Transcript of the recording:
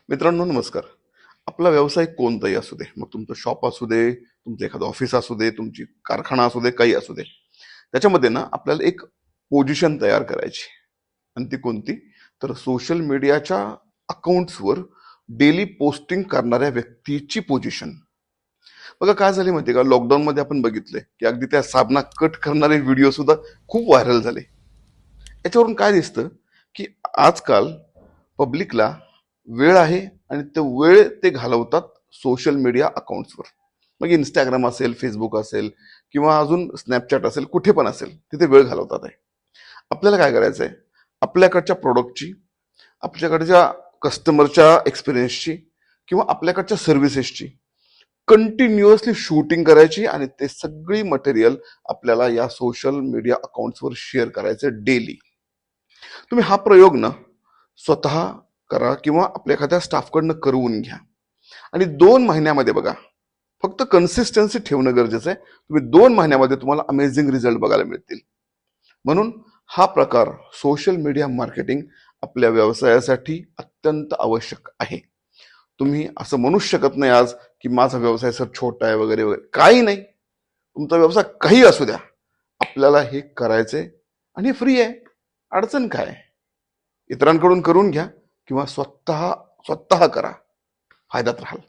मित्रांनो नमस्कार. आपला व्यवसाय कोणताही असू दे, मग तुमचं शॉप असू दे, तुमचं एखादं ऑफिस असू दे, तुमची कारखाना असू दे, काही असू दे, त्याच्यामध्ये ना आपल्याला एक पोझिशन तयार करायची. आणि ती कोणती? तर सोशल मीडियाच्या अकाउंट्सवर डेली पोस्टिंग करणाऱ्या व्यक्तीची पोझिशन. बघा काय झाले माहिती का, लॉकडाऊन मध्ये आपण बघितले की अगदी त्या साबणा कट करणारे व्हिडिओ सुद्धा खूप व्हायरल झाले. याच्यावरून काय दिसतं की आजकाल पब्लिकला वेळ आहे आणि तो वेळ ते घालवतात सोशल मीडिया अकाउंट्सवर. मग इंस्टाग्राम असेल, फेसबुक असेल किंवा अजून स्नॅपचॅट असेल, कुठे पण असेल तिथे वेळ घालवतात आहे. आपल्याला काय करायचं आहे? आपल्याकडच्या प्रोडक्टची, आपल्याकडच्या कस्टमरच्या एक्सपिरियन्सची किंवा आपल्याकडच्या सर्व्हिसेसची कंटिन्युअसली शूटिंग करायची आणि ते सगळी मटेरियल आपल्याला या सोशल मीडिया अकाउंट्सवर शेअर करायचं डेली. तुम्ही हा प्रयोग ना स्वतः करा किंवा आपल्या एखाद्या स्टाफकडनं करवून घ्या. आणि 2 महिन्यामध्ये बघा, फक्त कन्सिस्टन्सी ठेवणं गरजेचं आहे. तुम्ही 2 महिन्यामध्ये तुम्हाला अमेझिंग रिझल्ट बघायला मिळतील. म्हणून हा प्रकार सोशल मीडिया मार्केटिंग आपल्या व्यवसायासाठी अत्यंत आवश्यक आहे. तुम्ही असं म्हणूच शकत नाही आज की माझा व्यवसाय सर छोटा आहे वगैरे वगैरे. काही नाही, तुमचा व्यवसाय काही असू द्या, आपल्याला हे करायचंय आणि फ्री आहे. अडचण काय? इतरांकडून करून घ्या किंवा स्वतः स्वतः करा, फायद्यात राहाल.